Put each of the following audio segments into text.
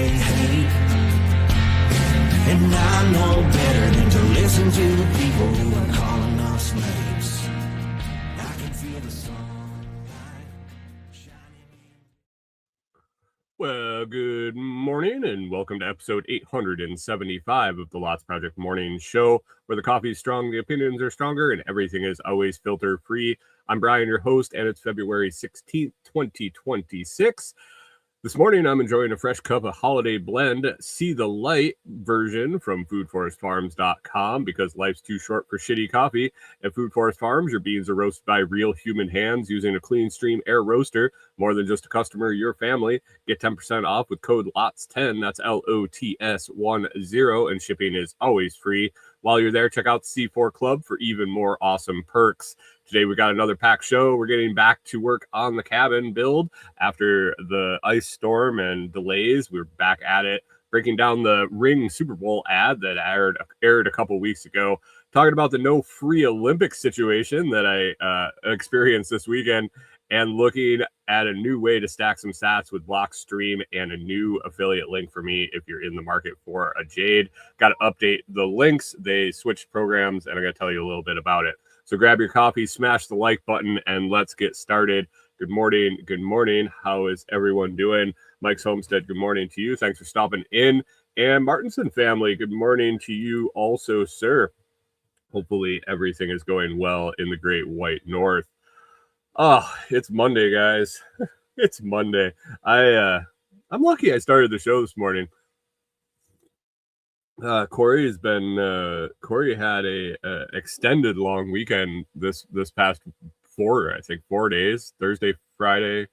they hate. And I know better than to listen to the people who are calling us slaves. I can feel the sunlight shining. Well, good morning and welcome to episode 875 of the Lots Project Morning Show, where the coffee is strong, the opinions are stronger, and everything is always filter free. I'm Brian, your host, and it's February 16th, 2026. This morning, I'm enjoying a fresh cup of Holiday Blend See the Light version from foodforestfarms.com because life's too short for shitty coffee. At Food Forest Farms, your beans are roasted by real human hands using a clean stream air roaster. More than just a customer, your family. Get 10% off with code LOTS10. That's LOTS10, and shipping is always free. While you're there, check out the C4 Club for even more awesome perks. Today, we got another packed show. We're getting back to work on the cabin build after the ice storm and delays. We're back at it, breaking down the Ring Super Bowl ad that aired a couple weeks ago, talking about the no free Olympics situation that I experienced this weekend, and looking at a new way to stack some sats with Blockstream and a new affiliate link for me if you're in the market for a Jade. Got to update the links. They switched programs, and I'm going to tell you a little bit about it. So grab your coffee, smash the like button, and let's get started. Good morning. Good morning. How is everyone doing? Mike's Homestead, good morning to you. Thanks for stopping in. And Martinson family, good morning to you also, sir. Hopefully everything is going well in the Great White North. Oh, it's Monday, guys. It's Monday. I'm lucky I started the show this morning. Corey had a extended long weekend this past 4 days, Thursday, Friday,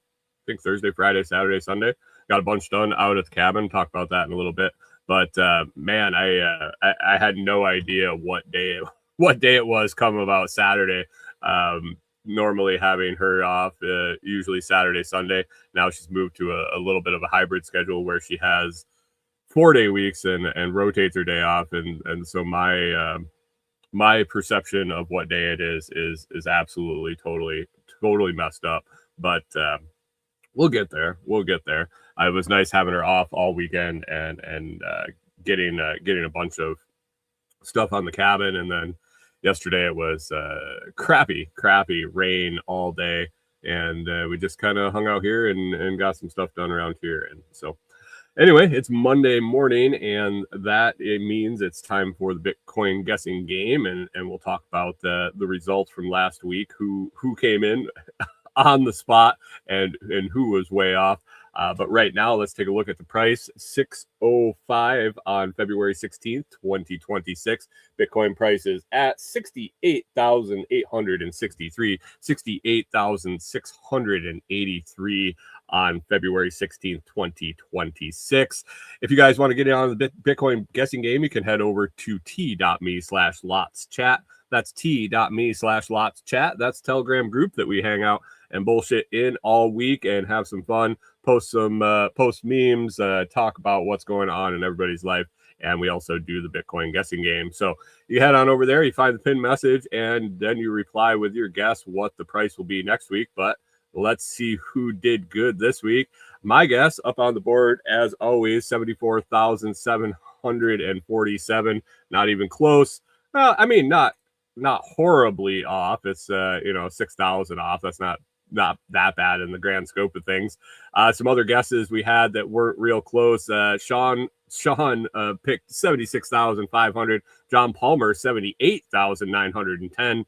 Saturday, Sunday. Got a bunch done out at the cabin. Talk about that in a little bit. But man, I had no idea what day it was come about Saturday. Normally having her off, usually Saturday, Sunday. Now she's moved to a little bit of a hybrid schedule where she has 4-day weeks and rotates her day off, and so my perception of what day it is absolutely totally messed up. But we'll get there. It was nice having her off all weekend and getting a bunch of stuff on the cabin, and then yesterday it was crappy rain all day, and we just kind of hung out here and got some stuff done around here, and so. Anyway, it's Monday morning, and it means it's time for the Bitcoin guessing game, and we'll talk about the results from last week, who came in on the spot and who was way off. But right now, let's take a look at the price. 605 on February 16th, 2026. Bitcoin price is at 68,863, 68,683 on February 16th, 2026. If you guys want to get in on the Bitcoin guessing game, you can head over to t.me/lotschat. That's t.me/lotschat. That's Telegram group that we hang out and bullshit in all week and have some fun, post memes, talk about what's going on in everybody's life. And we also do the Bitcoin guessing game. So you head on over there, you find the pinned message, and then you reply with your guess what the price will be next week. But let's see who did good this week. My guess up on the board, as always, 74,747. Not even close. I mean, not horribly off. It's 6,000 off. That's not that bad in the grand scope of things. Some other guesses we had that weren't real close. Sean picked 76,500. John Palmer 78,910.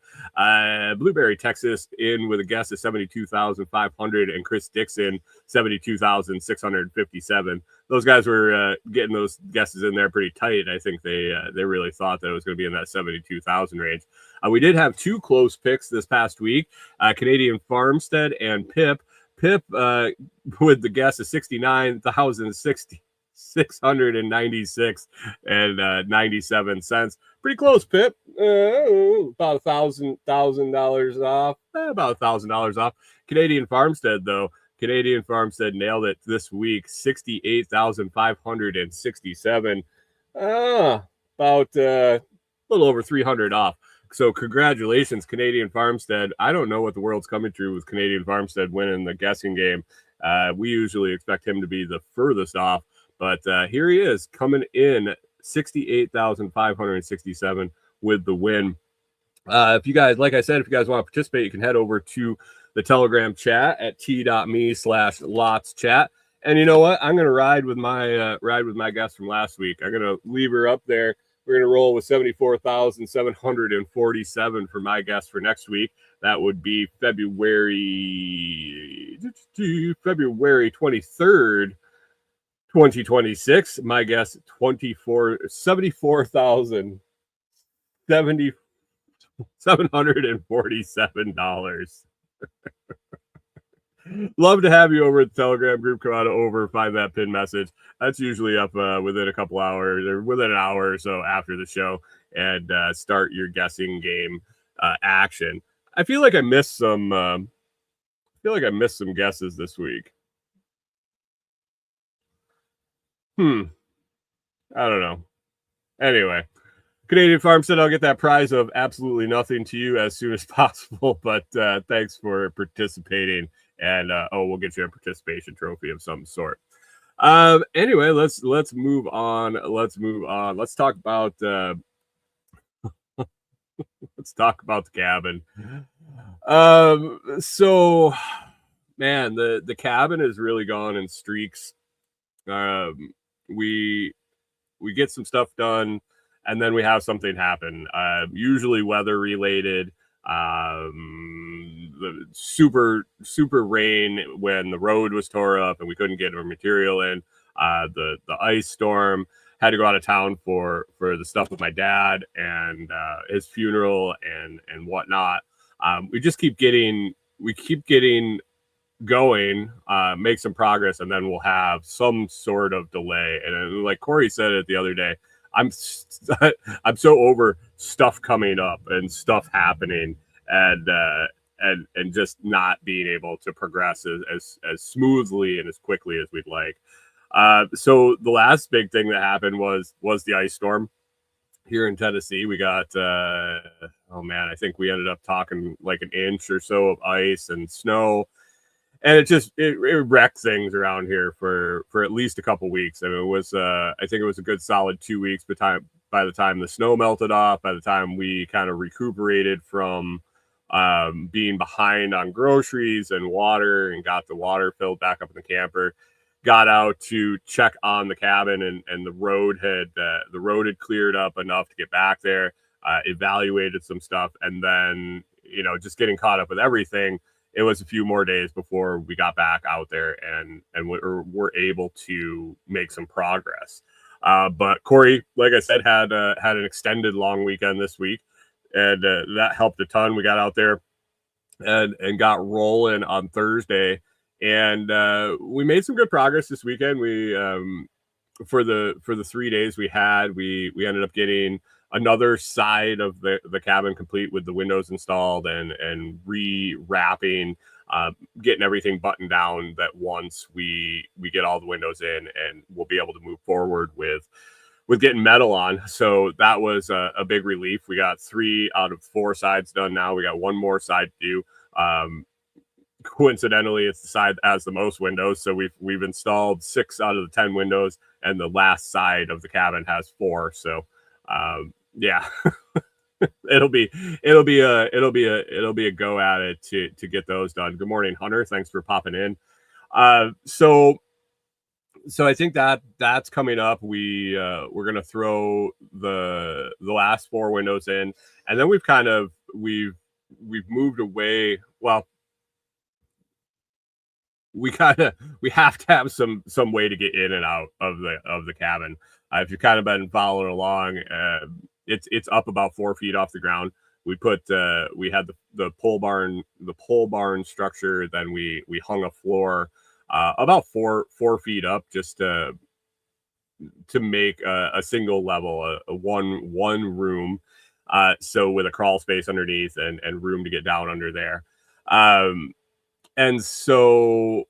Blueberry Texas in with a guess of 72,500, and Chris Dixon 72,657. Those guys were getting those guesses in there pretty tight. I think they really thought that it was going to be in that 72,000 range. We did have 2 close picks this past week, Canadian Farmstead and Pip. Pip with the guess of 69,696 and 97 cents. Pretty close, Pip. About $1,000 off. About $1,000 off. Canadian Farmstead, though. Canadian Farmstead nailed it this week. 68,567. About a little over 300 off. So congratulations, Canadian Farmstead. I don't know what the world's coming through with Canadian Farmstead winning the guessing game. We usually expect him to be the furthest off, But here he is coming in 68,567 with the win. If you guys, like I said, if you guys want to participate, you can head over to the Telegram chat at t.me/LotsChat. And you know what? I'm going to ride with my guest from last week. I'm going to leave her up there. We're going to roll with 74,747 for my guest for next week. That would be February 23rd, 2026. My guess, $747. Love to have you over at the Telegram group. Come on over, find that pin message. That's usually up within a couple hours or within an hour or so after the show, and start your guessing game action. I feel like I missed some. Guesses this week. I don't know. Anyway, Canadian Farm said I'll get that prize of absolutely nothing to you as soon as possible. But thanks for participating. And we'll get you a participation trophy of some sort. Anyway, let's move on. Let's talk about the cabin. So, man, the cabin has really gone in streaks. We get some stuff done, and then we have something happen. Usually weather related. The super rain when the road was tore up and we couldn't get our material in. The ice storm. Had to go out of town for the stuff with my dad and his funeral and whatnot. We keep getting going, make some progress, and then we'll have some sort of delay. And like Corey said it the other day, I'm so over stuff coming up and stuff happening and just not being able to progress as smoothly and as quickly as we'd like. So the last big thing that happened was the ice storm here in Tennessee. We got I think we ended up talking like an inch or so of ice and snow. And it wrecked things around here for at least a couple weeks. I mean, it was I think it was a good solid 2 weeks by the time the snow melted off, by the time we kind of recuperated from being behind on groceries and water and got the water filled back up in the camper, got out to check on the cabin and the road had cleared up enough to get back there, evaluated some stuff, and then just getting caught up with everything. It was a few more days before we got back out there and were able to make some progress. But Corey, like I said, had an extended long weekend this week, and that helped a ton. We got out there and got rolling on Thursday, and we made some good progress this weekend. We for the 3 days we ended up getting another side of the cabin complete with the windows installed and re-wrapping, getting everything buttoned down, that once we get all the windows in, and we'll be able to move forward with getting metal on. So that was a big relief. We got 3 out of 4 sides done now. We got one more side to do. Coincidentally, it's the side that has the most windows. So we've installed 6 out of the 10 windows, and the last side of the cabin has 4. So yeah, it'll be a go at it to get those done. Good morning, Hunter. Thanks for popping in. So I think that's coming up. We're gonna throw the last 4 windows in, and then we've moved away. Well, we have to have some way to get in and out of the cabin. If you've kind of been following along, it's up about 4 feet off the ground. We had the pole barn structure. Then we hung a floor about 4 feet up, just to make a single level, a one room, so with a crawl space underneath and room to get down under there. And so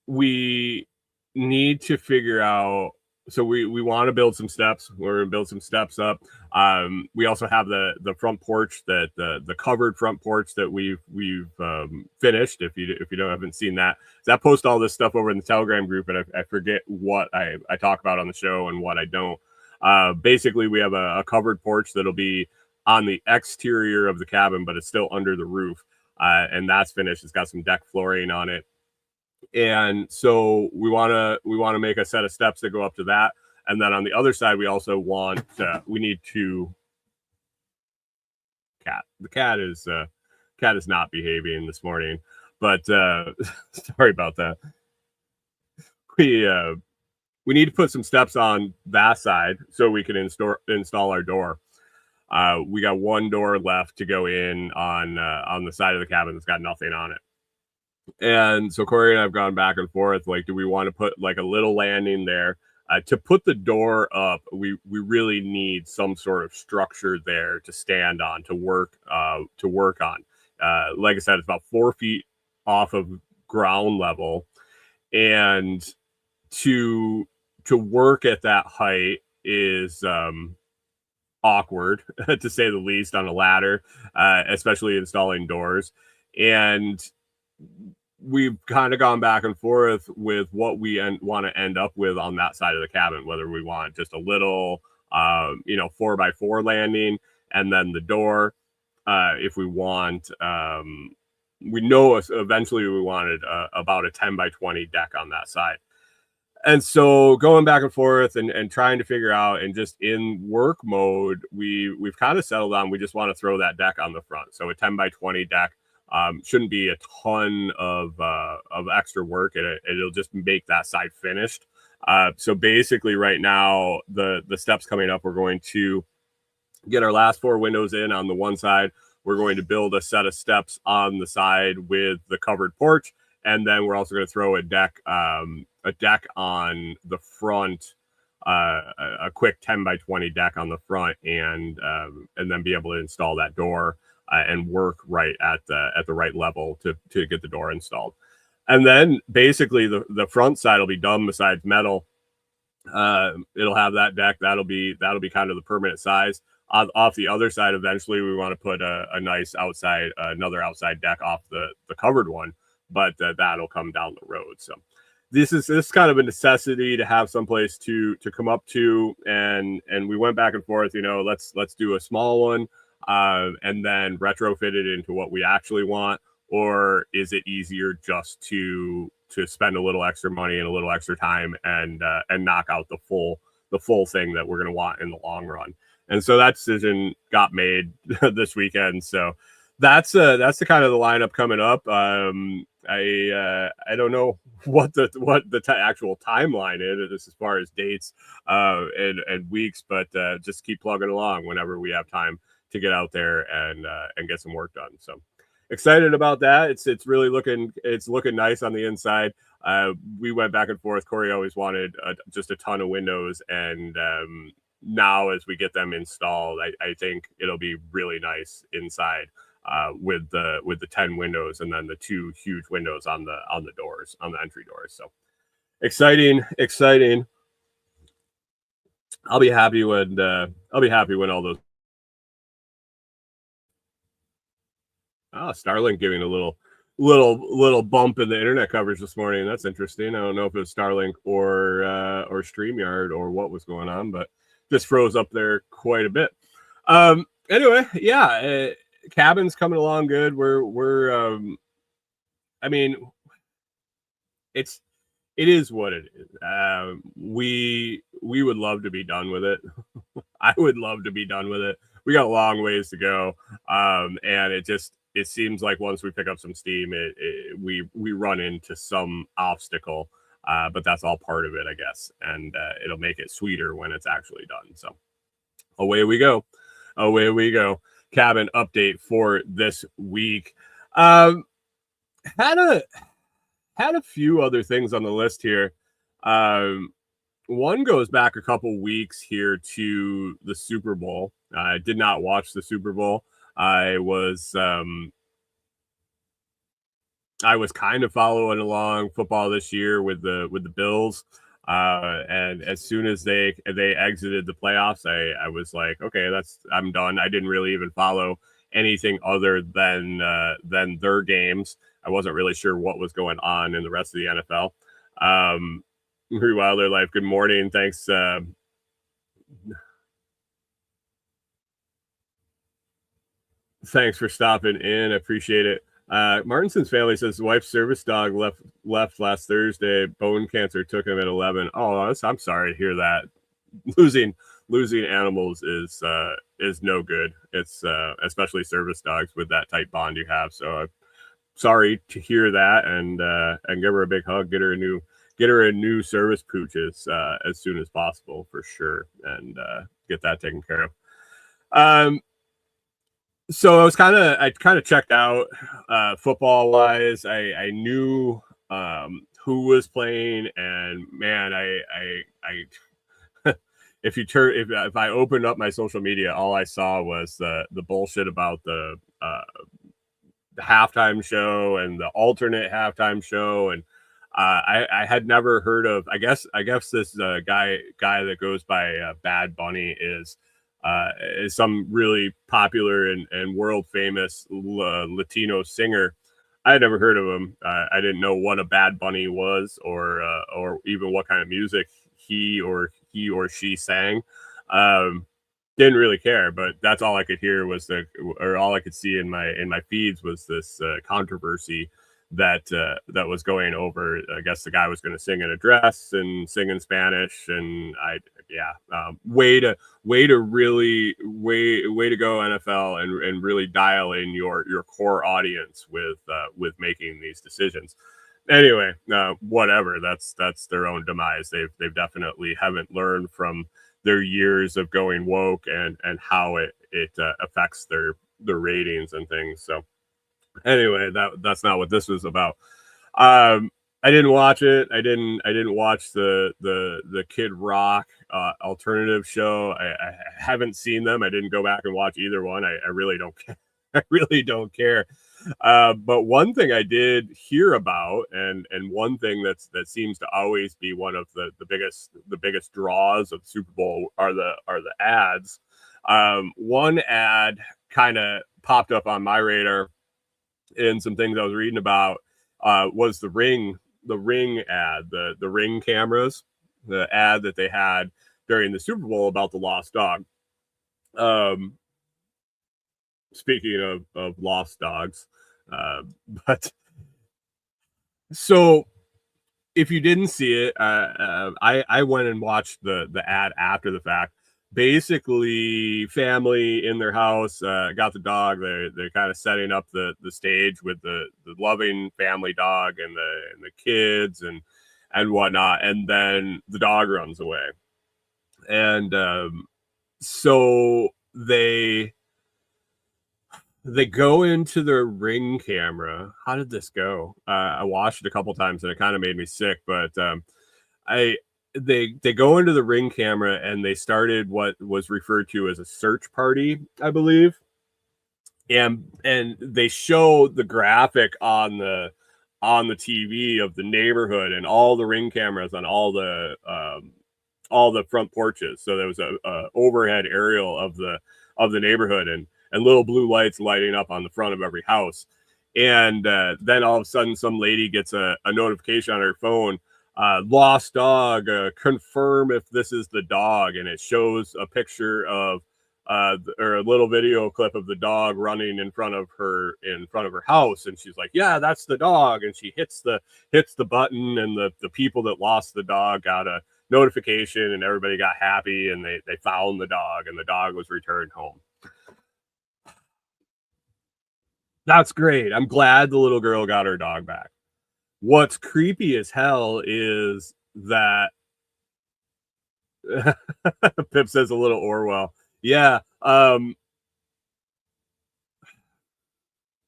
we need to figure out so we want to build some steps. We're gonna build some steps up. We also have the front porch, that the covered front porch that we've finished. If you haven't seen that, so I post all this stuff over in the Telegram group, and I forget what I talk about on the show and what I don't. Basically, we have a covered porch that'll be on the exterior of the cabin, but it's still under the roof, and that's finished. It's got some deck flooring on it. And so we want to make a set of steps that go up to that, and then on the other side we also want we need to the cat is not behaving this morning, but sorry about that. We need to put some steps on that side so we can install our door. We got one door left to go in on the side of the cabin that's got nothing on it. And so Corey and I have gone back and forth, like, do we want to put like a little landing there? To put the door up, we really need some sort of structure there to stand on, to work on. Like I said, it's about 4 feet off of ground level, and to work at that height is awkward to say the least on a ladder, especially installing doors. And we've kind of gone back and forth with what we want to end up with on that side of the cabin, whether we want just a little 4x4 landing, and then the door, if we want, we know eventually we wanted about a 10x20 deck on that side. And so going back and forth and trying to figure out, and just in work mode, we've kind of settled on, we just want to throw that deck on the front. So a 10x20 deck shouldn't be a ton of extra work. It'll just make that side finished. So basically right now, the steps coming up, we're going to get our last 4 windows in on the one side. We're going to build a set of steps on the side with the covered porch. And then we're also going to throw a deck on the front, a quick 10x20 deck on the front, and then be able to install that door and work right at the right level to get the door installed. And then basically the front side will be done besides metal. It'll have that deck. That'll be kind of the permanent size. Off the other side, eventually we want to put a nice another outside deck off the covered one, but that'll come down the road. So this is kind of a necessity to have someplace to come up to, and we went back and forth. Let's do a small one, and then retrofit it into what we actually want, or is it easier just to spend a little extra money and a little extra time and knock out the full thing that we're going to want in the long run? And so that decision got made this weekend. So that's the kind of the lineup coming up. I don't know what the actual timeline is as far as dates and weeks, but just keep plugging along whenever we have time to get out there and get some work done. So excited about that. It's really looking nice on the inside. We went back and forth. Corey always wanted just a ton of windows, and now as we get them installed, I think it'll be really nice inside with the 10 windows, and then the 2 huge windows on the doors, on the entry doors. So exciting. I'll be happy when all those. Starlink giving a little bump in the internet coverage this morning. That's interesting. I don't know if it was Starlink or StreamYard or what was going on, but just froze up there quite a bit. Anyway, yeah, cabin's coming along good. We're I mean, it is what it is. We would love to be done with it. I would love to be done with it. We got a long ways to go, and it seems like once we pick up some steam, we run into some obstacle, but that's all part of it, I guess, and it'll make it sweeter when it's actually done. So away we go. Cabin update for this week. Had a few other things on the list here. One goes back a couple weeks here to the Super Bowl. I did not watch the Super Bowl. I was kind of following along football this year with the Bills. And as soon as they exited the playoffs, I was like, okay, I'm done. I didn't really even follow anything other than their games. I wasn't really sure what was going on in the rest of the NFL. Wilder Life, good morning. Thanks. Thanks for stopping in. I appreciate it. Martinson's family says wife's service dog left last Thursday. Bone cancer took him at 11. Oh, I'm sorry to hear that. Losing animals is no good. It's especially service dogs with that tight bond you have. So I'm sorry to hear that, and give her a big hug. Get her a new service pooches as soon as possible for sure, and get that taken care of. So I kind of checked out football wise. I knew who was playing, and man, I if I opened up my social media, all I saw was the bullshit about the halftime show and the alternate halftime show, and I had never heard of. I guess this guy that goes by Bad Bunny is some really popular and world famous Latino singer. I had never heard of him. I didn't know what a Bad Bunny was, or even what kind of music he or she sang. Didn't really care, but that's all I could hear was all I could see in my feeds was this controversy that was going over. I guess the guy was going to sing in a dress and sing in Spanish, and way to go NFL, and really dial in your core audience with making these decisions. Anyway, whatever. That's their own demise. They've definitely haven't learned from their years of going woke and how it affects their ratings and things. So anyway, that's not what this was about. I didn't watch it. I didn't watch the Kid Rock alternative show. I haven't seen them. I didn't go back and watch either one. I really don't care. I really don't care. But one thing I did hear about, and one thing that seems to always be one of the biggest draws of the Super Bowl are the ads. One ad kind of popped up on my radar, and some things I was reading about was the Ring ad, the Ring cameras, the ad that they had during the Super Bowl about the lost dog. Speaking of lost dogs, but so if you didn't see it, I went and watched the ad after the fact. Basically, family in their house got the dog. They're kind of setting up the stage with the loving family dog and the kids and whatnot, and then the dog runs away, and so they go into their Ring camera. How did this go? I watched it a couple times and it kind of made me sick, but they go into the Ring camera and they started what was referred to as a search party, I believe. And they show the graphic on the TV of the neighborhood and all the Ring cameras on all the front porches. So there was a overhead aerial of the neighborhood, and little blue lights lighting up on the front of every house. And then all of a sudden, some lady gets a notification on her phone, lost dog, confirm if this is the dog. And it shows a picture of, or a little video clip of the dog running in front of her house. And she's like, yeah, that's the dog. And she hits the button, and the people that lost the dog got a notification, and everybody got happy, and they found the dog, and the dog was returned home. That's great. I'm glad the little girl got her dog back. What's creepy as hell is that Pip says a little Orwell. Yeah.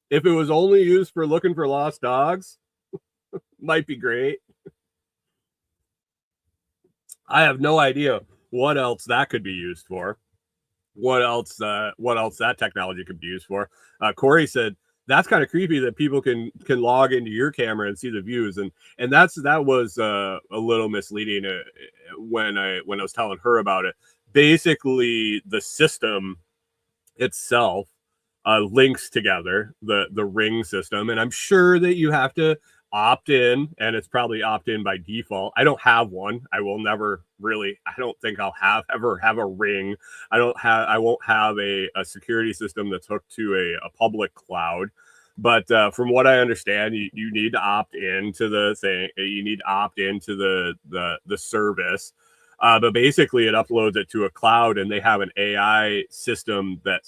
If it was only used for looking for lost dogs, might be great. I have no idea what else that could be used for. What else that technology could be used for. Corey said that's kind of creepy that people can log into your camera and see the views, and that was a little misleading when I was telling her about it. Basically, the system itself links together the Ring system, and I'm sure that you have to opt in, and it's probably opt in by default. I don't have one. I will never really. I don't think I'll ever have a Ring. I won't have a security system that's hooked to a public cloud. But from what I understand, you need to opt into the thing. You need to opt into the service. But basically, it uploads it to a cloud, and they have an AI system that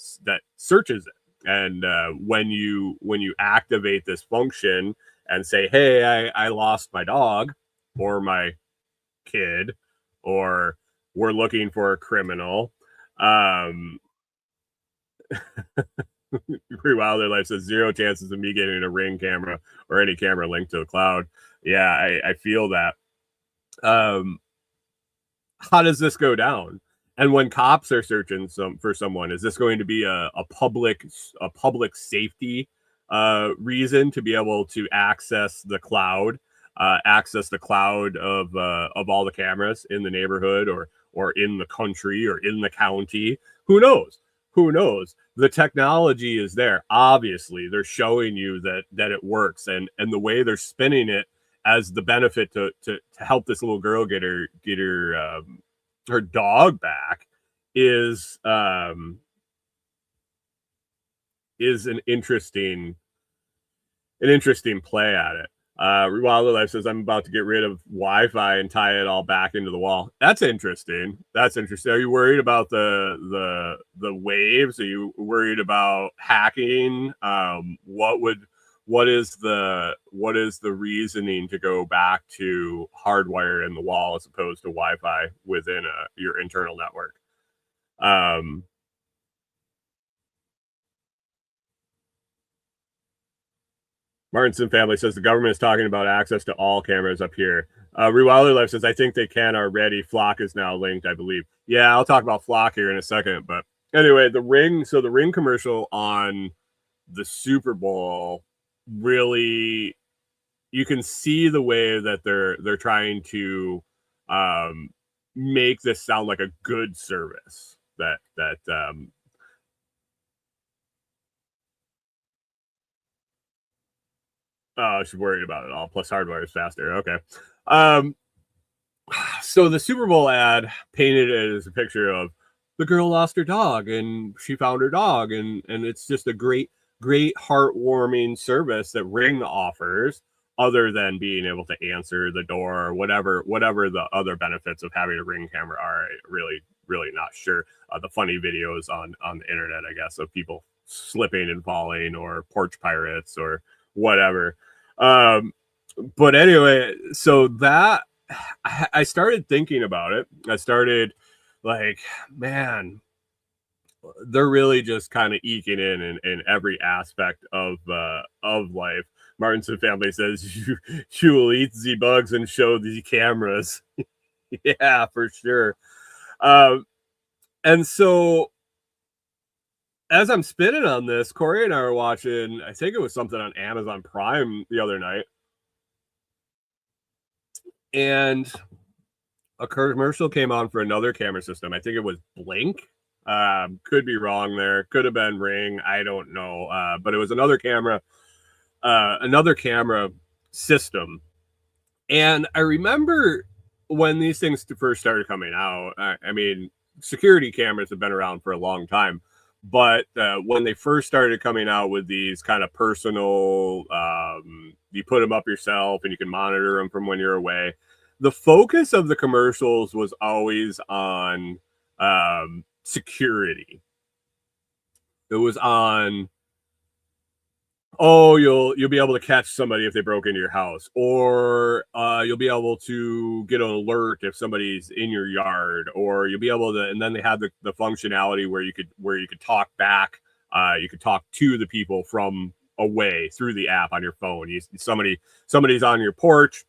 searches it. And when you activate this function and say, "Hey, I lost my dog, or my kid, or we're looking for a criminal," Pretty Wilder Life says 0 chances of me getting a Ring camera or any camera linked to the cloud. Yeah, I feel that. How does this go down? And when cops are searching for someone, is this going to be a public safety reason to be able to access the cloud of all the cameras in the neighborhood or in the country or in the county? Who knows? The technology is there. Obviously, they're showing you that it works, and the way they're spinning it as the benefit to help this little girl get her dog back is an interesting play at it. Wilder Life says, I'm about to get rid of Wi-Fi and tie it all back into the wall. That's interesting. Are you worried about the waves? Are you worried about hacking? What is the reasoning to go back to hardwire in the wall as opposed to Wi-Fi within your internal network? Martinson family says the government is talking about access to all cameras up here. Rewilder Life says, I think they can already. Flock is now linked, I believe. Yeah, I'll talk about Flock here in a second. But anyway, the Ring commercial on the Super Bowl, really, you can see the way that they're trying to make this sound like a good service. Oh, she's worried about it all. Plus, hardwire is faster. Okay. So the Super Bowl ad painted it as a picture of the girl lost her dog and she found her dog, and it's just a great heartwarming service that Ring offers, other than being able to answer the door or whatever the other benefits of having a Ring camera are. Really not sure. The funny videos on the internet, I guess, of people slipping and falling, or porch pirates or whatever. But anyway, so that I started thinking about it. I started like, man, they're really just kind of eking in every aspect of life. Martinson family says you will eat the bugs and show the cameras. Yeah, for sure. And so as I'm spinning on this, Corey and I were watching, I think it was something on Amazon Prime the other night, and a commercial came on for another camera system. I think it was Blink. Could be wrong there. Could have been Ring. I don't know. But it was another camera system. And I remember when these things first started coming out, I mean, security cameras have been around for a long time. But when they first started coming out with these kind of personal, you put them up yourself and you can monitor them from when you're away. The focus of the commercials was always on security. It was on, oh, you'll be able to catch somebody if they broke into your house, or you'll be able to get an alert if somebody's in your yard, or you'll be able to. And then they had the functionality where you could talk back. You could talk to the people from away through the app on your phone. Somebody's on your porch.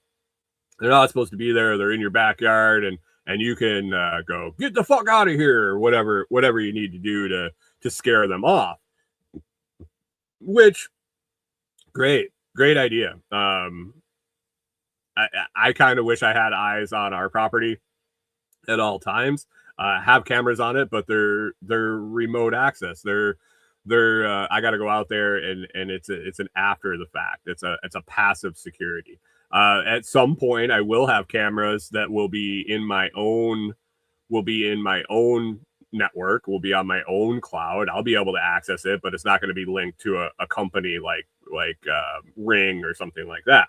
They're not supposed to be there. They're in your backyard, and you can go, get the fuck out of here, or whatever you need to do to scare them off. Which Great idea. I kind of wish I had eyes on our property at all times. Have cameras on it, but they're remote access. They're I got to go out there, and it's an after the fact. It's a passive security. At some point, I will have cameras that will be in my own network, will be on my own cloud. I'll be able to access it, but it's not going to be linked to a company like Ring or something like that.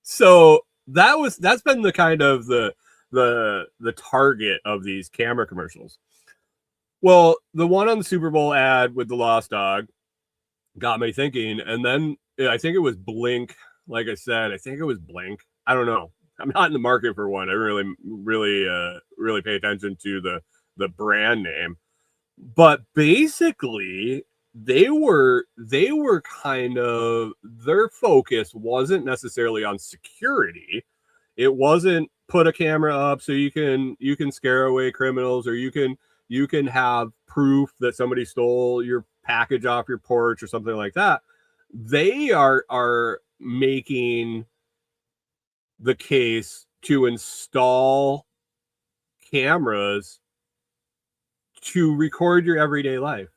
So that's been the kind of the target of these camera commercials. Well, the one on the Super Bowl ad with the lost dog got me thinking, and then I think it was Blink. Like I said, I think it was Blink. I don't know. I'm not in the market for one. I really pay attention to the brand name. But basically, they were kind of, their focus wasn't necessarily on security. It wasn't put a camera up so you can scare away criminals, or you can have proof that somebody stole your package off your porch or something like that. They are making the case to install cameras to record your everyday life.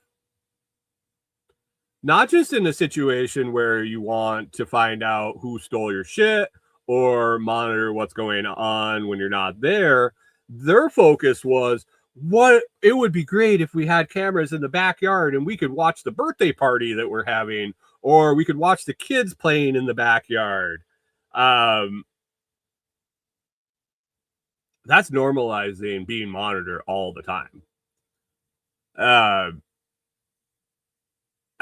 Not just in a situation where you want to find out who stole your shit or monitor what's going on when you're not there. Their focus was, what it would be great if we had cameras in the backyard and we could watch the birthday party that we're having, or we could watch the kids playing in the backyard. That's normalizing being monitored all the time.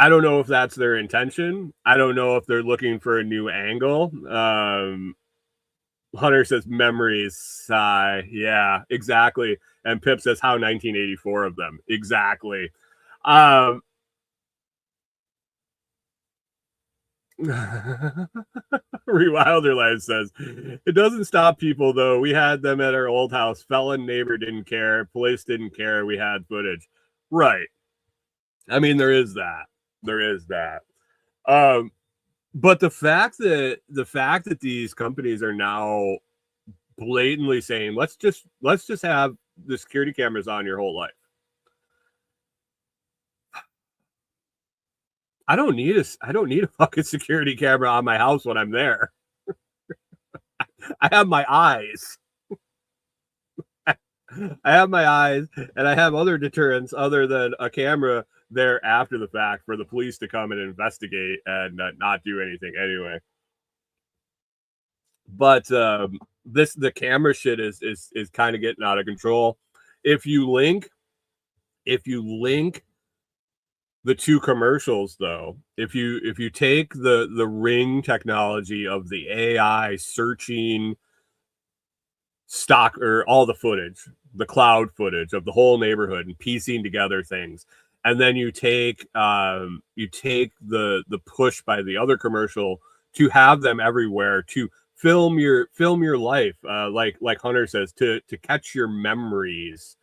I don't know if that's their intention. I don't know if they're looking for a new angle. Hunter says memories. Yeah, exactly. And Pip says, how 1984 of them. Exactly. Rewilder Life says, it doesn't stop people though. We had them at our old house. Felon neighbor didn't care. Police didn't care. We had footage. Right. I mean, there is that. But the fact that these companies are now blatantly saying, let's just have the security cameras on your whole life. I don't need a fucking security camera on my house when I'm there. I have my eyes. I have my eyes, and I have other deterrents other than a camera there after the fact for the police to come and investigate and not do anything anyway. But the camera shit is kind of getting out of control. If you link the two commercials, though, if you take the Ring technology of the AI searching stock or all the footage, the cloud footage of the whole neighborhood and piecing together things, and then you take the push by the other commercial to have them everywhere, to film your life, like Hunter says, to catch your memories.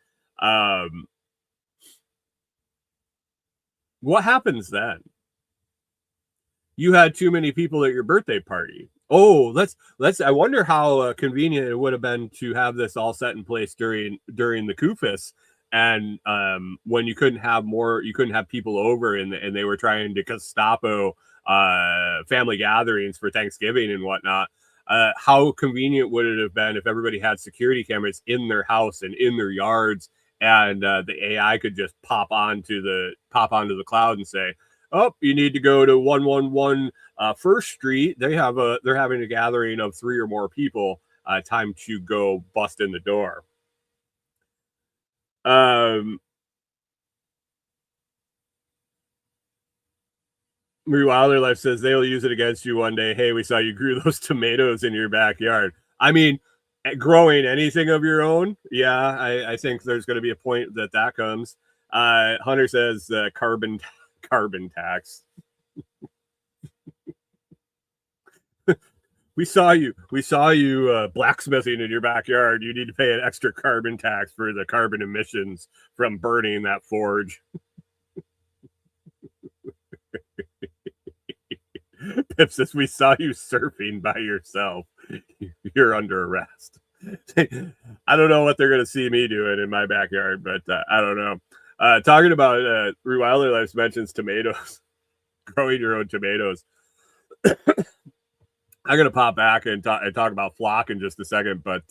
What happens then? You had too many people at your birthday party. Oh, let's. I wonder how convenient it would have been to have this all set in place during the Kufis, and when you couldn't have people over, and they were trying to Gestapo family gatherings for Thanksgiving and whatnot. How convenient would it have been if everybody had security cameras in their house and in their yards, and the AI could just pop onto the cloud and say, oh, you need to go to 111 First Street. They're having a gathering of 3 or more people. Time to go bust in the door. Wilder Life says they'll use it against you one day. Hey, we saw you grew those tomatoes in your backyard. I mean, growing anything of your own, yeah, I think there's going to be a point that comes. Hunter says carbon tax. We saw you blacksmithing in your backyard. You need to pay an extra carbon tax for the carbon emissions from burning that forge. Pips, we saw you surfing by yourself. You're under arrest. I don't know what they're going to see me doing in my backyard, but I don't know. Talking about Rewilder Life mentions tomatoes, growing your own tomatoes. I'm going to pop back and talk about flock in just a second, but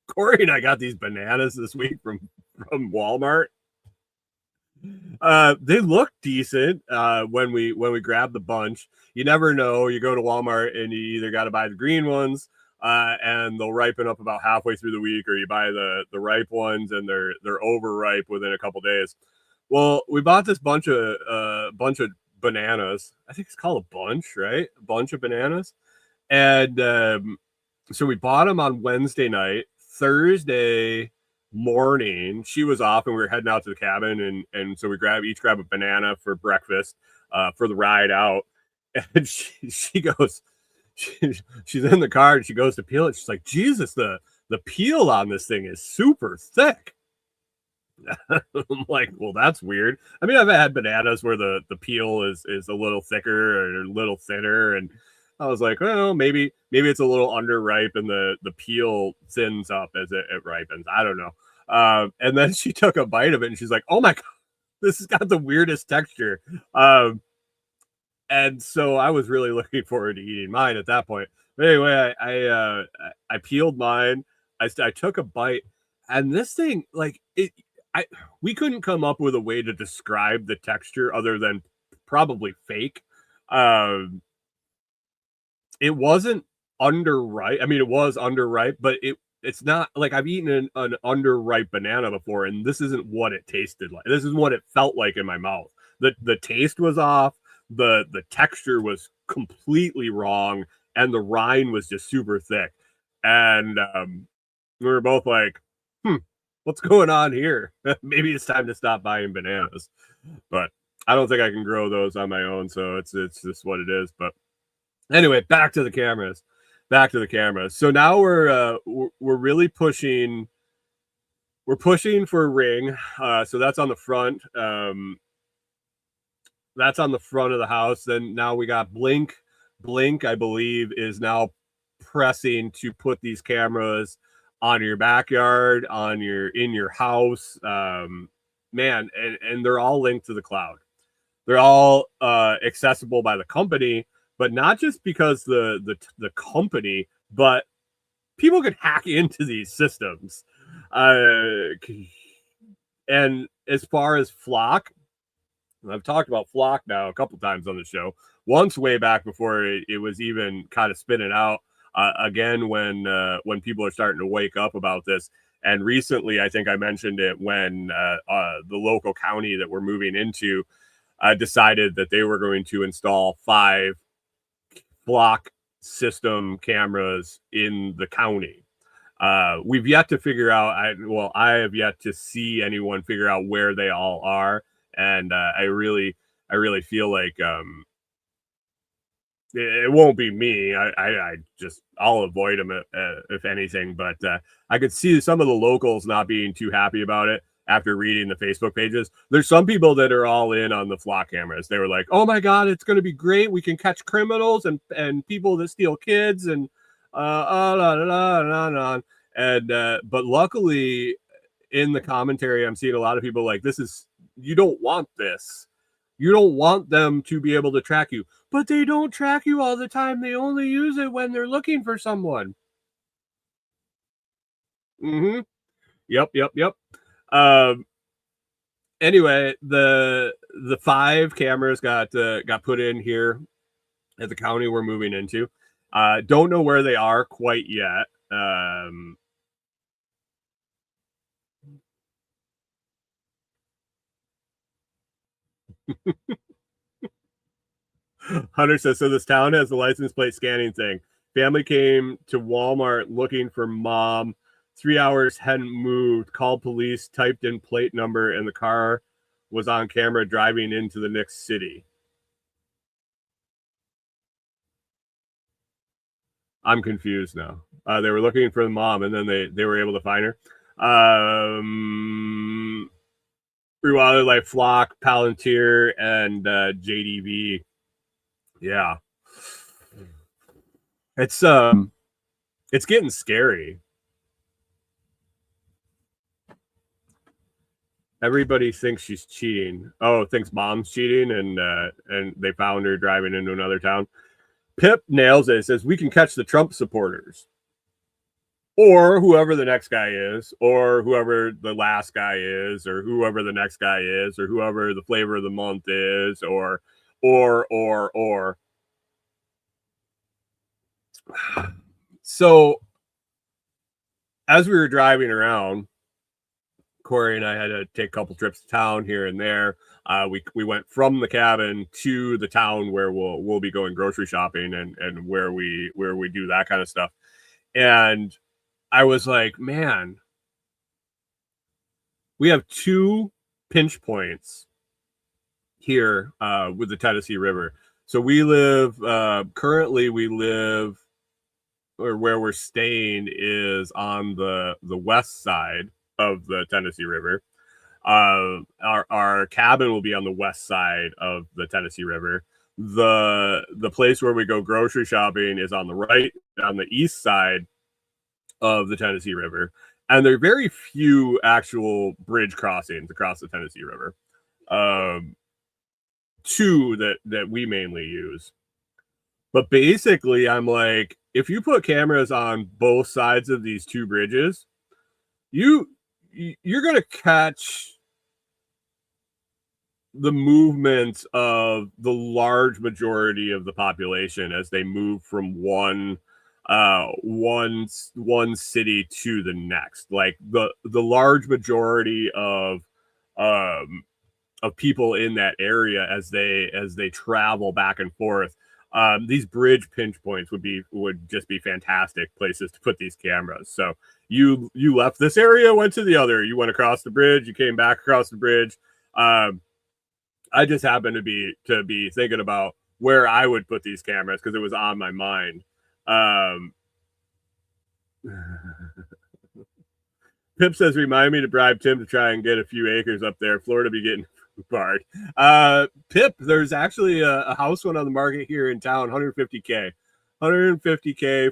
Corey and I got these bananas this week from Walmart. They look decent when we grab the bunch. You never know. You go to Walmart and you either got to buy the green ones and they'll ripen up about halfway through the week, or you buy the ripe ones and they're overripe within a couple days. Well, we bought this bunch of bananas. I think it's called a bunch, right? A bunch of bananas. And so we bought them on Wednesday night. Thursday morning, she was off and we were heading out to the cabin, and so we each grab a banana for breakfast for the ride out. And she goes, she's in the car and she goes to peel it. She's like, Jesus, the peel on this thing is super thick. I'm like, well, that's weird. I mean, I've had bananas where the peel is a little thicker or a little thinner, and I was like, well, maybe it's a little underripe and the peel thins up as it ripens. I don't know. And then she took a bite of it and she's like, oh my God, this has got the weirdest texture. And so I was really looking forward to eating mine at that point. But anyway, I peeled mine. I took a bite, and this thing, like we couldn't come up with a way to describe the texture other than probably fake. It wasn't underripe. I mean, it was underripe, but it's not like I've eaten an underripe banana before, and this isn't what it tasted like. This is what it felt like in my mouth. The taste was off. The texture was completely wrong, and the rind was just super thick. And we were both like, what's going on here? Maybe it's time to stop buying bananas. But I don't think I can grow those on my own, so it's just what it is. But anyway, back to the cameras. So now we're really pushing. We're pushing for a ring. So that's on the front. That's on the front of the house. Then now we got Blink. Blink, I believe, is now pressing to put these cameras on your backyard, in your house. Man, and they're all linked to the cloud. They're all accessible by the company, but not just because the company, but people can hack into these systems. And as far as Flock, I've talked about Flock now a couple times on the show. Once way back before it was even kind of spinning out. Again, when people are starting to wake up about this. And recently, I think I mentioned it when the local county that we're moving into decided that they were going to install 5 Flock system cameras in the county. We've yet to figure out, I have yet to see anyone figure out where they all are. And I really feel like it won't be me. I'll avoid them if anything. But I could see some of the locals not being too happy about it after reading the Facebook pages. There's some people that are all in on the Flock cameras. They were like, "Oh my God, it's going to be great. We can catch criminals and people that steal kids and and but luckily in the commentary, I'm seeing a lot of people like, you don't want this. You don't want them to be able to track you, but they don't track you all the time. They only use it when they're looking for someone." Mm-hmm. Yep. Anyway, the 5 cameras got put in here at the county we're moving into. Don't know where they are quite yet. Hunter says, so this town has the license plate scanning thing. Family came to Walmart looking for mom. 3 hours hadn't moved. Called police, typed in plate number, and the car was on camera driving into the next city. I'm confused now. They were looking for the mom, and then they were able to find her. Rewilded like Flock, Palantir, and JDV. Yeah. It's getting scary. Everybody thinks she's cheating. Oh, thinks mom's cheating, and they found her driving into another town. Pip nails it. It says we can catch the Trump supporters, or whoever the next guy is, or whoever the last guy is, or whoever the next guy is, or whoever the flavor of the month is, or. So, as we were driving around, Corey and I had to take a couple trips to town here and there. We went from the cabin to the town where we'll be going grocery shopping and where we do that kind of stuff. And I was like, man, we have two pinch points here with the Tennessee River. So we live currently or where we're staying is on the west side of the Tennessee River. Our cabin will be on the west side of the Tennessee River. The place where we go grocery shopping is on the right, on the east side of the Tennessee River. And there are very few actual bridge crossings across the Tennessee River. Two that we mainly use. But basically, I'm like, if you put cameras on both sides of these two bridges, you're going to catch the movement of the large majority of the population as they move from one city to the next. Like the large majority of people in that area as they travel back and forth. These bridge pinch points would just be fantastic places to put these cameras. So you left this area, went to the other. You went across the bridge, you came back across the bridge. I just happened to be thinking about where I would put these cameras because it was on my mind. Pip says, remind me to bribe Tim to try and get a few acres up there. Florida be getting barred. Pip, there's actually a house one on the market here in town, $150K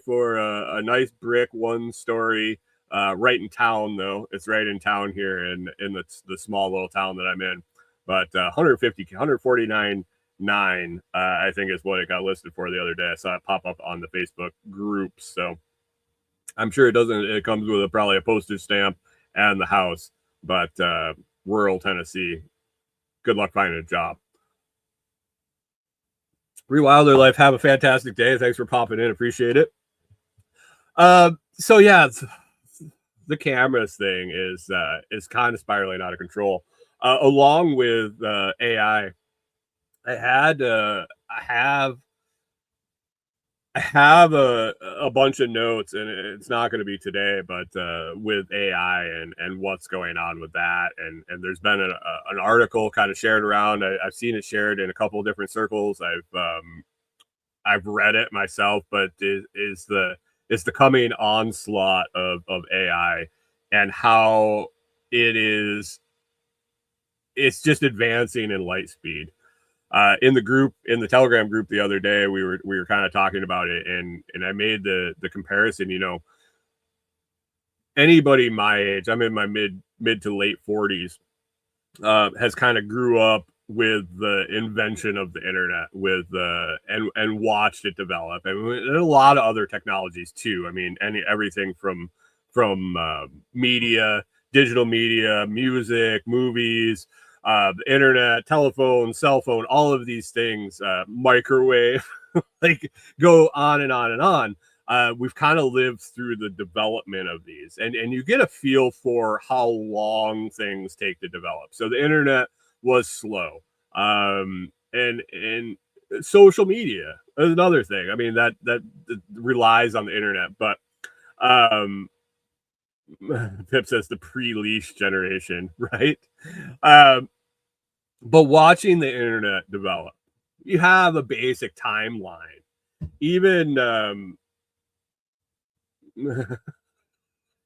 for a nice brick 1-story, right in town though. It's right in town here in the small little town that I'm in. But 149.9, I think is what it got listed for the other day. I saw it pop up on the Facebook group. So I'm sure it comes with probably a postage stamp and the house. But rural Tennessee, good luck finding a job. Rewilder Life, have a fantastic day. Thanks for popping in. Appreciate it. So yeah, the cameras thing is kind of spiraling out of control. Along with AI, I have a bunch of notes, and it's not going to be today, but with AI and what's going on with that, and there's been an article kind of shared around. I've seen it shared in a couple of different circles. I've read it myself, but is the coming onslaught of AI and how it's just advancing in light speed. In the Telegram group the other day, we were kind of talking about it, and I made the comparison. Anybody my age, I'm in my mid to late 40s, has kind of grew up with the invention of the internet, and watched it develop, and a lot of other technologies too. I mean, everything from media, digital media, music, movies, the internet, telephone, cell phone, all of these things, microwave, like go on and on and on. We've kind of lived through the development of these, and you get a feel for how long things take to develop. So the internet was slow, and social media is another thing. I mean, that relies on the internet, but Pip says the pre-leash generation, right? But watching the internet develop, you have a basic timeline. Even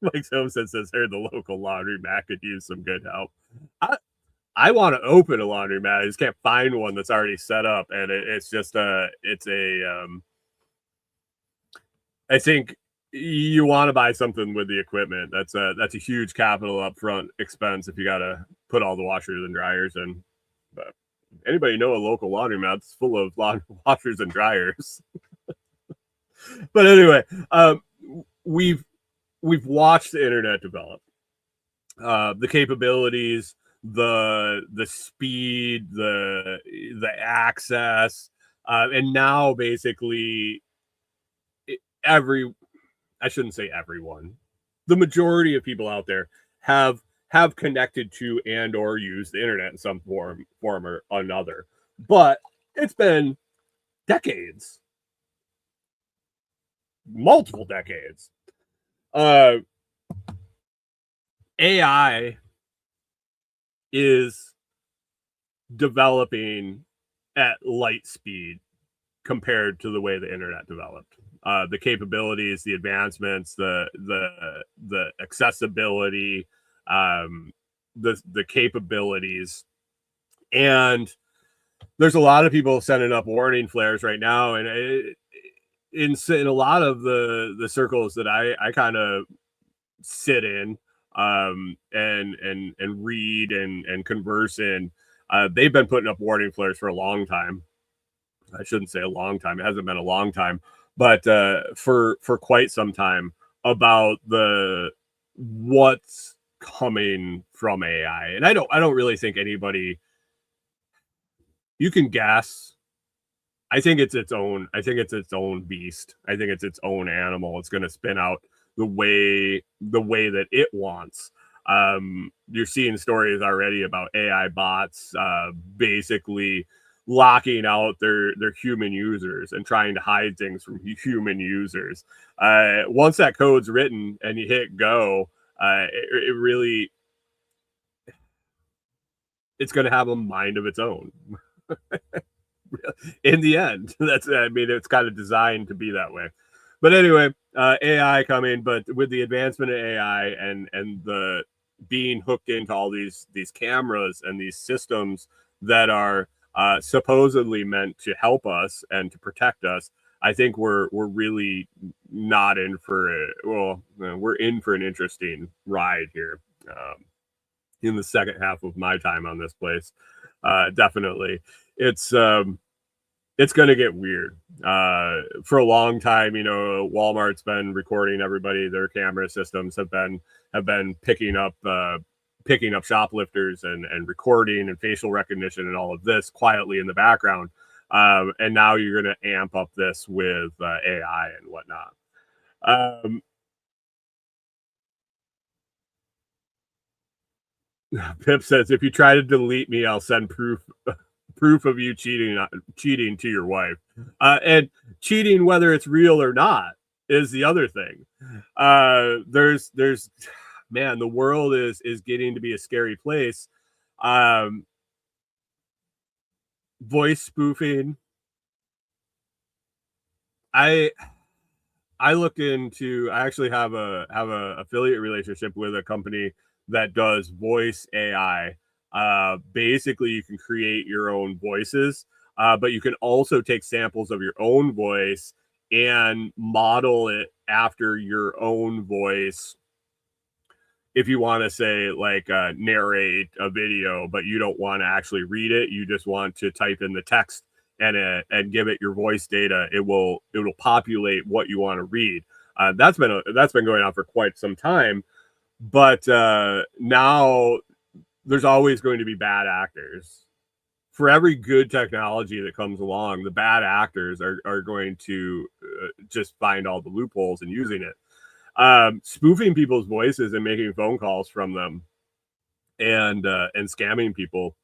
Mike Somerset says, "Here, the local laundry mat could use some good help." I want to open a laundromat. I just can't find one that's already set up, and it's just I think you want to buy something with the equipment. That's a huge capital upfront expense if you got to put all the washers and dryers in. But anybody know a local laundromat that's full of washers and dryers? But anyway, we've watched the internet develop, the capabilities, the speed, the access, and now basically I shouldn't say everyone, the majority of people out there have connected to and or used the internet in some form or another. But it's been decades, multiple decades. AI is developing at light speed compared to the way the internet developed. The capabilities, the advancements, the accessibility, the capabilities, and there's a lot of people sending up warning flares right now, and in a lot of the circles that I kind of sit in, and read and converse in, they've been putting up warning flares for a long time. I shouldn't say a long time. It hasn't been a long time, but for quite some time about what's coming from AI. And I don't really think anybody, you can guess. I think it's its own beast. I think it's its own animal. It's going to spin out the way that it wants. You're seeing stories already about AI bots basically locking out their human users and trying to hide things from human users. Once that code's written and you hit go, it really, it's going to have a mind of its own. In the end, it's kind of designed to be that way. But anyway, AI coming, but with the advancement of AI and the being hooked into all these cameras and these systems that are supposedly meant to help us and to protect us, I think we're really not in for we're in for an interesting ride here in the second half of my time on this place. Definitely, it's going to get weird. For a long time, Walmart's been recording everybody. Their camera systems have been picking up shoplifters and recording and facial recognition and all of this quietly in the background. And now you're going to amp up this with AI and whatnot. Pip says, if you try to delete me, I'll send proof of you cheating to your wife. And cheating, whether it's real or not, is the other thing. There's man, the world is getting to be a scary place. Voice spoofing. I actually have a affiliate relationship with a company that does voice AI. Basically, you can create your own voices, but you can also take samples of your own voice and model it after your own voice. If you want to say like narrate a video, but you don't want to actually read it, you just want to type in the text and give it your voice data, it will populate what you want to read. That's been going on for quite some time, but now there's always going to be bad actors. For every good technology that comes along, the bad actors are going to just find all the loopholes in using it. Spoofing people's voices and making phone calls from them and scamming people.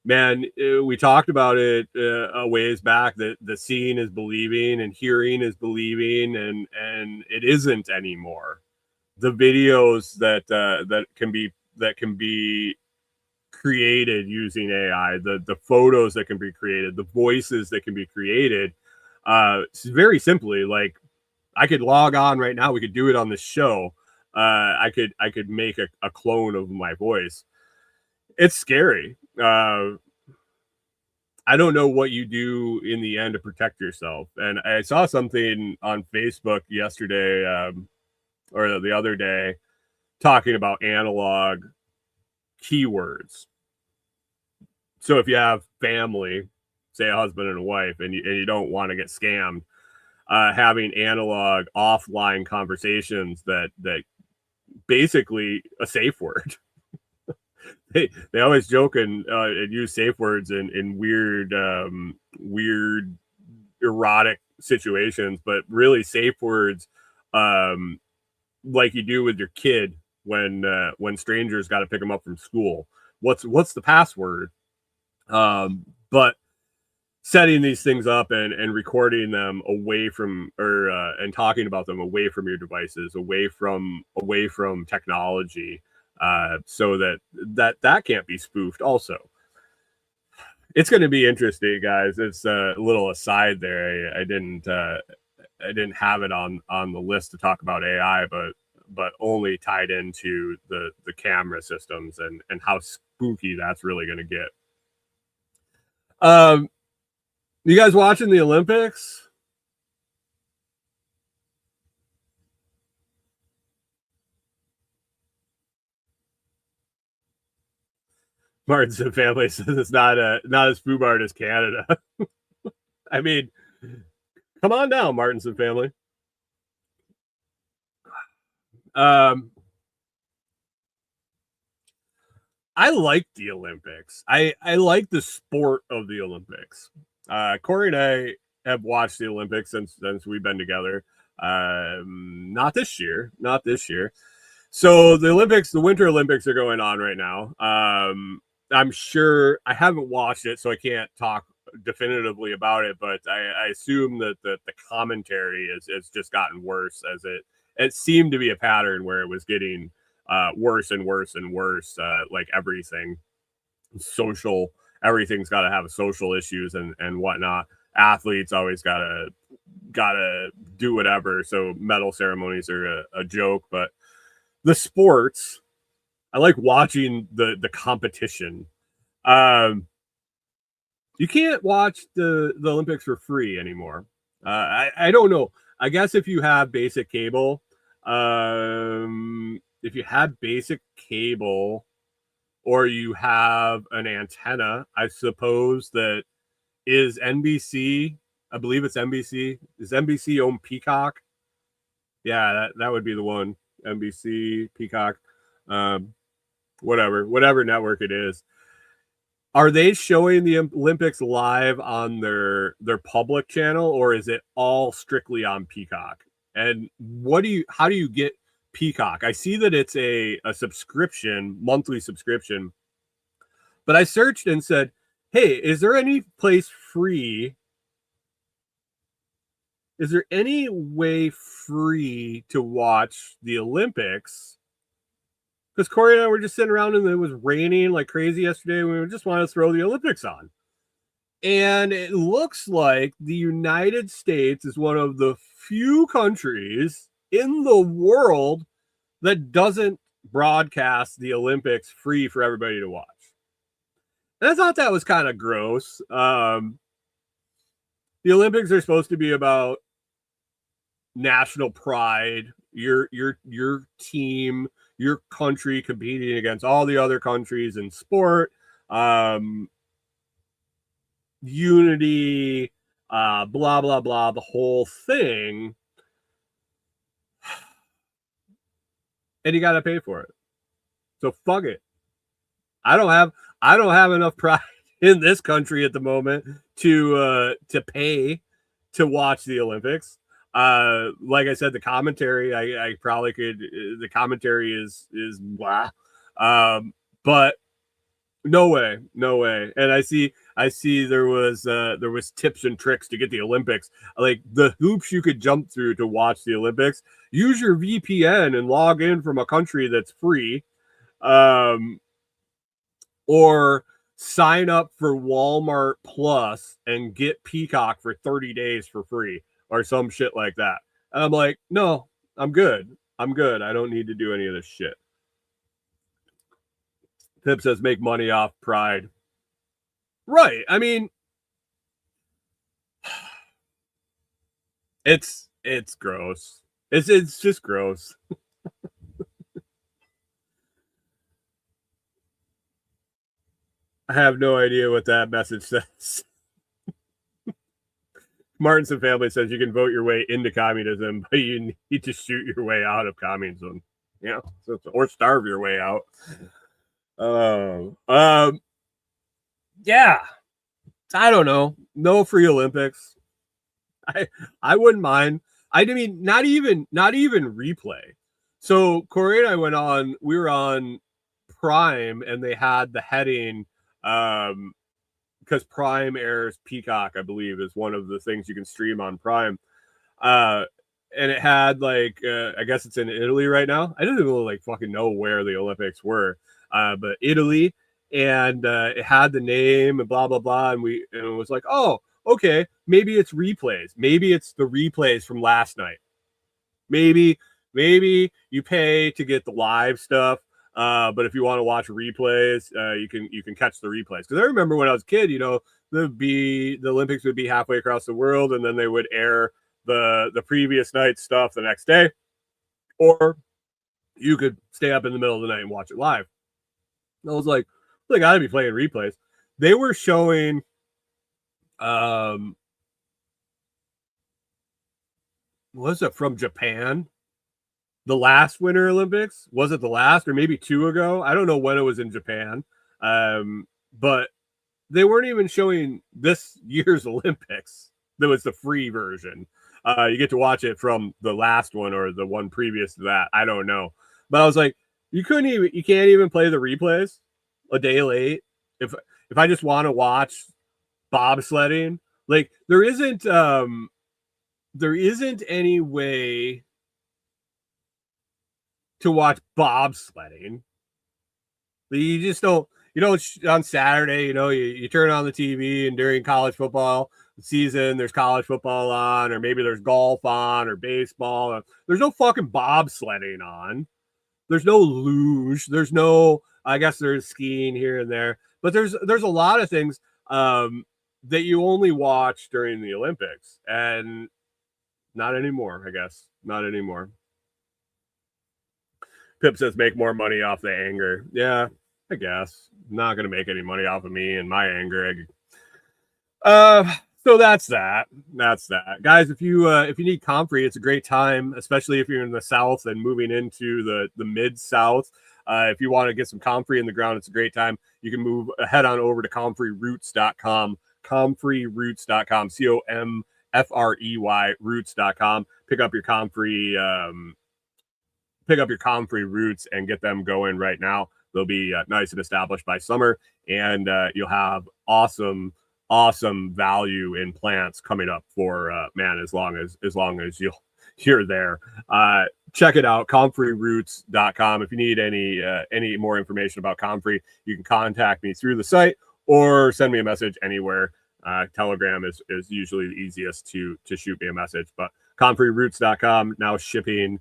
Man, we talked about it a ways back that the seeing is believing and hearing is believing, and it isn't anymore. The videos that can be created using AI, the photos that can be created, the voices that can be created, it's very simply like I could log on right now. We could do it on the show. I could make a clone of my voice. it's scary. I don't know what you do in the end to protect yourself. And I saw something on Facebook yesterday, or the other day, talking about analog keywords. So if you have family, say a husband and a wife, and you don't want to get scammed, having analog offline conversations that basically a safe word. They always joke and use safe words in weird erotic situations, but really safe words, like you do with your kid when strangers got to pick them up from school. What's the password? But setting these things up and recording them away from, or and talking about them away from your devices, away from technology, so that can't be spoofed. Also, it's going to be interesting, guys. It's a little aside there. I didn't have it on the list to talk about AI, but only tied into the camera systems and how spooky that's really going to get. You guys watching the Olympics? Martinson family says it's not as FUBARD as Canada. I mean, come on down, Martinson family. I like the Olympics. I like the sport of the Olympics. Corey and I have watched the Olympics since we've been together. Not this year. So the Olympics, the Winter Olympics are going on right now. I'm sure I haven't watched it, so I can't talk definitively about it, but I assume that the commentary has just gotten worse, as it seemed to be a pattern where it was getting worse and worse and worse. Like everything social, everything's got to have social issues and whatnot. Athletes always gotta do whatever. So medal ceremonies are a joke, but the sports, I like watching the competition. You can't watch the Olympics for free anymore. I don't know. I guess if you have basic cable, or you have an antenna, I suppose that is NBC. I believe it's NBC. Is NBC own Peacock? Yeah, that would be the one. NBC, Peacock, whatever network it is. Are they showing the Olympics live on their public channel, or is it all strictly on Peacock? And how do you get Peacock? I see that it's a subscription, monthly subscription, but I searched and said, hey, is there any place free? Is there any way free to watch the Olympics? Because Corey and I were just sitting around and it was raining like crazy yesterday. And we just wanted to throw the Olympics on. And it looks like the United States is one of the few countries in the world that doesn't broadcast the Olympics free for everybody to watch. And I thought that was kind of gross. The Olympics are supposed to be about national pride, your team, your country competing against all the other countries in sport, unity, blah, blah, blah, the whole thing. And you got to pay for it. So fuck it. I don't have enough pride in this country at the moment to pay to watch the Olympics. Like I said, the commentary, I probably could. The commentary is blah, but no way. And I see there was tips and tricks to get the Olympics, like the hoops you could jump through to watch the Olympics. Use your VPN and log in from a country that's free, or sign up for Walmart Plus and get Peacock for 30 days for free, or some shit like that. And I'm like, no, I'm good. I don't need to do any of this shit. Pip says make money off pride. Right. I mean, it's gross. It's just gross. I have no idea what that message says. Martinson family says you can vote your way into communism, but you need to shoot your way out of communism. Yeah, or starve your way out. Yeah. I don't know. No free Olympics. I wouldn't mind. I mean, not even replay. So Corey and I we were on Prime, and they had the heading, because Prime airs Peacock, I believe, is one of the things you can stream on Prime. And it had like, I guess it's in Italy right now. I didn't even like fucking know where the Olympics were, but Italy, and it had the name and blah blah blah, and it was like, oh, okay, maybe it's replays. Maybe it's the replays from last night. Maybe you pay to get the live stuff, but if you want to watch replays, you can catch the replays. Because I remember when I was a kid, the Olympics would be halfway across the world, and then they would air the previous night's stuff the next day, or you could stay up in the middle of the night and watch it live. And I was like, they got to be playing replays. They were showing, was it from Japan? The last Winter Olympics? Was it the last, or maybe 2 ago? I don't know when it was in Japan. But they weren't even showing this year's Olympics. That was the free version. You get to watch it from the last one or the one previous to that. I don't know. But I was like, you can't even play the replays a day late. If I just want to watch bobsledding, like there isn't any way to watch bobsledding. You just don't, on Saturday, you turn on the TV, and during college football season, there's college football on, or maybe there's golf on, or baseball. There's no fucking bobsledding on. There's no luge. There's no, I guess there's skiing here and there, but there's a lot of things that you only watch during the Olympics, and not anymore, I guess. Not anymore. Pip says make more money off the anger. Yeah, I guess. Not going to make any money off of me and my anger. So that's that. Guys, if you need Comfrey, it's a great time, especially if you're in the South and moving into the mid-South. If you want to get some Comfrey in the ground, it's a great time. You can head on over to ComfreyRoots.com, ComfreyRoots.com, COMFREY Roots.com. Pick up your Comfrey Roots and get them going right now. They'll be nice and established by summer, and you'll have awesome value in plants coming up for as long as you're there. Check it out, ComfreyRoots.com. If you need any more information about Comfrey, you can contact me through the site or send me a message anywhere. Telegram is usually the easiest to shoot me a message, but ComfreyRoots.com now shipping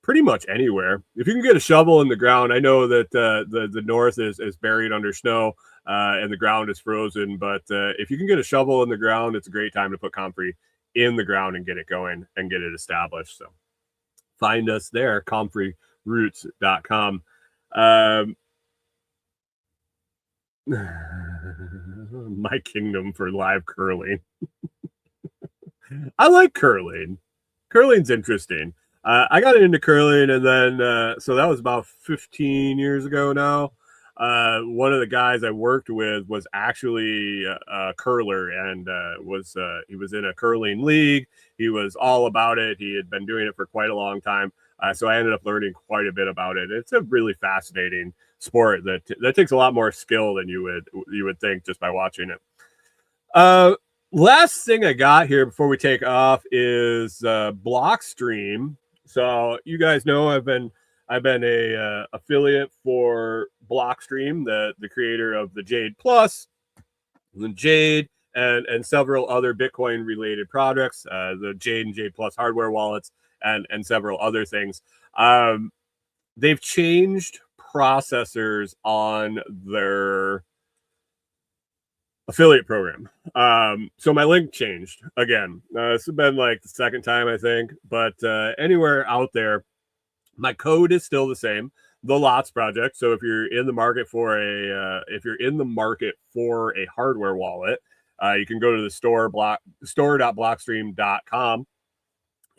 pretty much anywhere. If you can get a shovel in the ground, I know that the north is buried under snow and the ground is frozen, but if you can get a shovel in the ground, it's a great time to put Comfrey in the ground and get it going and get it established. So find us there, ComfreyRoots.com. My kingdom for live curling. I like curling. Curling's interesting. I got into curling, and then so that was about 15 years ago now. One of the guys I worked with was actually a curler, and he was in a curling league. He was all about it. He had been doing it for quite a long time. So I ended up learning quite a bit about it. It's a really fascinating sport that takes a lot more skill than you would think just by watching it. Last thing I got here before we take off is Blockstream. So you guys know I've been a affiliate for Blockstream, the creator of the Jade Plus, the Jade, and several other Bitcoin related products, the Jade and Jade Plus hardware wallets, and several other things. They've changed processors on their affiliate program. So my link changed again. This has been like the second time, I think, but anywhere out there, my code is still the same, the Lots Project. So if you're in the market for a hardware wallet, you can go to the store.blockstream.com,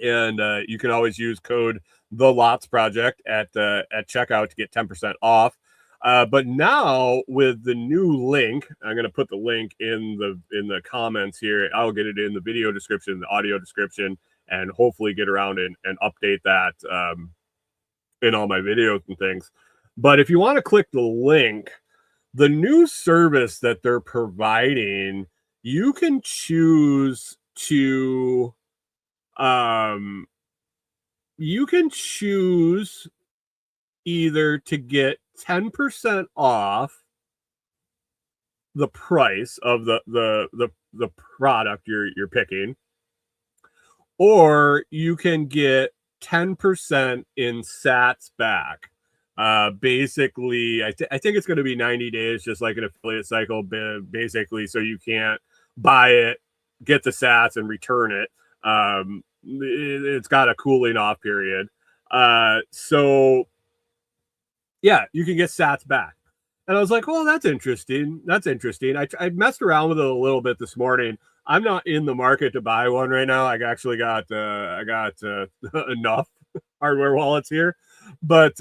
and you can always use code the Lots Project at checkout to get 10% off. But now with the new link, I'm going to put the link in the comments here. I'll get it in the video description, the audio description, and hopefully get around and update that in all my videos and things. But if you want to click the link, the new service that they're providing, you can choose to either to get 10% off the price of the product you're picking, or you can get 10% in sats back. Basically, I think it's going to be 90 days, just like an affiliate cycle, basically, so you can't buy it, get the sats, and return it. It's got a cooling off period. So yeah, you can get sats back. And I was like, well, that's interesting. I messed around with it a little bit this morning. I'm not in the market to buy one right now. I actually got enough hardware wallets here, but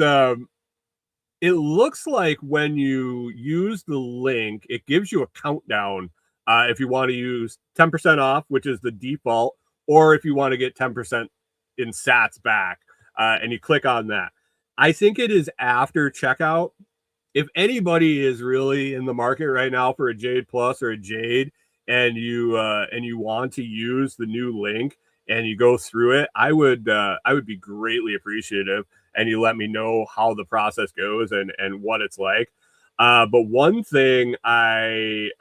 it looks like when you use the link, it gives you a countdown if you want to use 10% off, which is the default, or if you want to get 10% in sats back, and you click on that. I think it is after checkout. If anybody is really in the market right now for a Jade Plus or a Jade, and you want to use the new link and you go through it, I would be greatly appreciative, and you let me know how the process goes and what it's like. But one thing that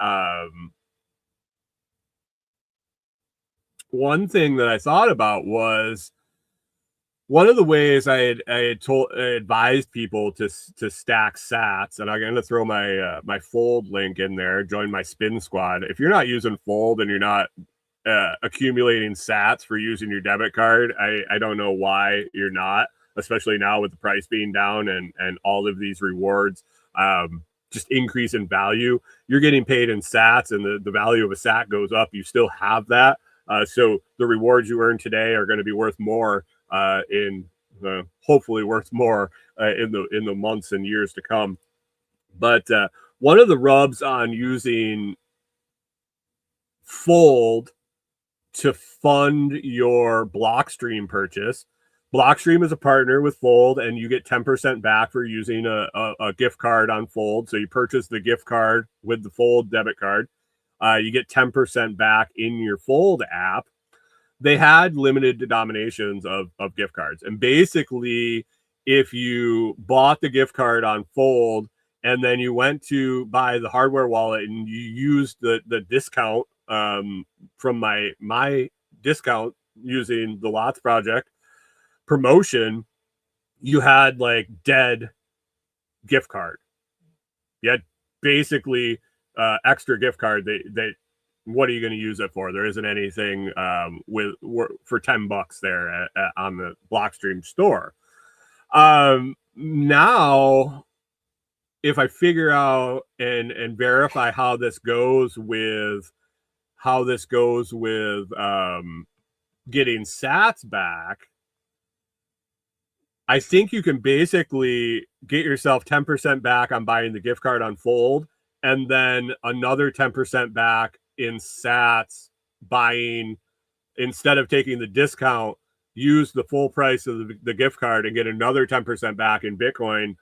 I thought about was, one of the ways I advised people to stack sats, and I'm going to throw my Fold link in there, join my spin squad. If you're not using Fold and you're not accumulating sats for using your debit card, I don't know why you're not, especially now with the price being down and all of these rewards just increase in value. You're getting paid in sats, and the value of a sat goes up. You still have that. So the rewards you earn today are going to be worth more hopefully worth more in the months and years to come. But one of the rubs on using Fold to fund your Blockstream purchase, Blockstream is a partner with Fold, and you get 10% back for using a gift card on Fold. So you purchase the gift card with the Fold debit card, you get 10% back in your Fold app. They had limited denominations of gift cards. And basically, if you bought the gift card on Fold and then you went to buy the hardware wallet and you used the discount from my discount using the Lots Project promotion, you had like dead gift card. You had basically extra gift card that what are you going to use it for? There isn't anything for $10 there on the Blockstream store. Now, if I figure out and verify how this goes with getting sats back, I think you can basically get yourself 10% back on buying the gift card on Fold, and then another 10% back in sats buying, instead of taking the discount, use the full price of the gift card and get another 10% back in Bitcoin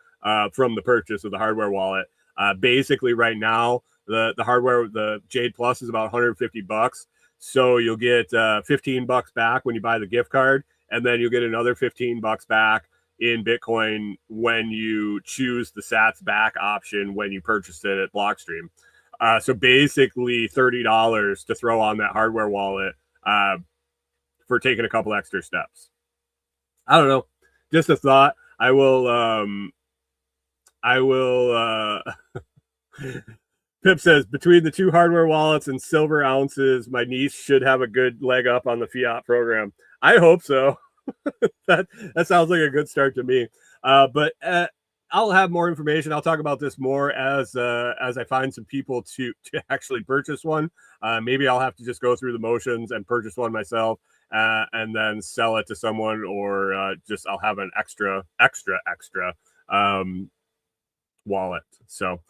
from the purchase of the hardware wallet. Basically right now, the Jade Plus is about $150. So you'll get $15 back when you buy the gift card, and then you'll get another $15 back in Bitcoin when you choose the sats back option when you purchase it at Blockstream. So basically $30 to throw on that hardware wallet for taking a couple extra steps. I don't know. Just a thought. I will I will. Pip says, between the 2 hardware wallets and silver ounces, my niece should have a good leg up on the fiat program. I hope so. that sounds like a good start to me. But I'll have more information. I'll talk about this more as I find some people to actually purchase one. Maybe I'll have to just go through the motions and purchase one myself, and then sell it to someone, or just I'll have an extra wallet. So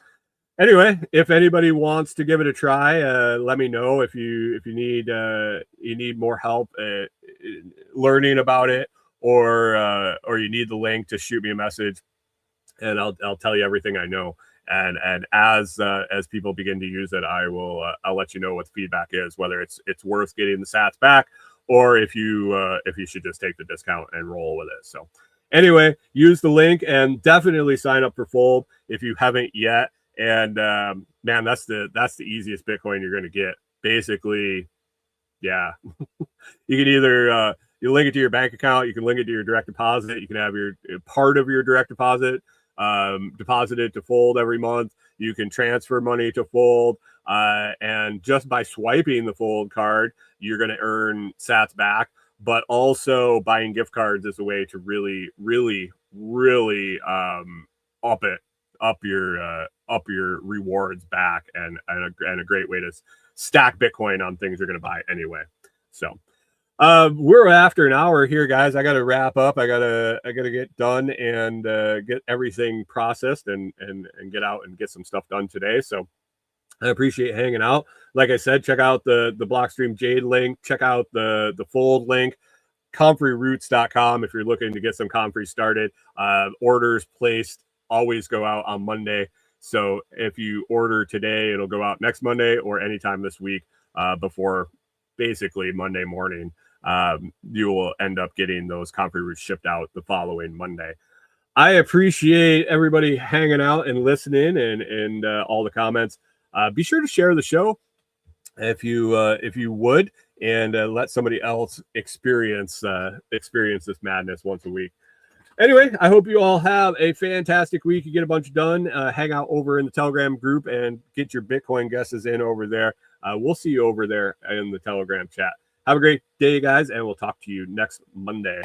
anyway, if anybody wants to give it a try, let me know. If you need more help learning about it, or you need the link, to shoot me a message, and I'll tell you everything I know. And as people begin to use it, I'll let you know what the feedback is, whether it's worth getting the sats back, or if you should just take the discount and roll with it. So anyway, use the link and definitely sign up for Fold if you haven't yet. And man, that's the easiest Bitcoin you're going to get. Basically, yeah, you can either you link it to your bank account, you can link it to your direct deposit, you can have your part of your direct deposit deposited to Fold every month. You can transfer money to Fold, and just by swiping the Fold card, you're going to earn sats back. But also buying gift cards is a way to really up your rewards back, and a great way to stack Bitcoin on things you're going to buy anyway. So we're after an hour here, guys. I got to wrap up. I gotta get done and get everything processed and get out and get some stuff done today. So I appreciate hanging out. Like I said, check out the Blockstream Jade link. Check out the Fold link. ComfreyRoots.com if you're looking to get some Comfrey started. Orders placed always go out on Monday. So if you order today, it'll go out next Monday or anytime this week before basically Monday morning. You will end up getting those Comfrey Roots shipped out the following Monday. I appreciate everybody hanging out and listening, and all the comments. Be sure to share the show if you would, and let somebody else experience this madness once a week. Anyway, I hope you all have a fantastic week. You get a bunch done. Hang out over in the Telegram group and get your Bitcoin guesses in over there. We'll see you over there in the Telegram chat. Have a great day, guys, and we'll talk to you next Monday.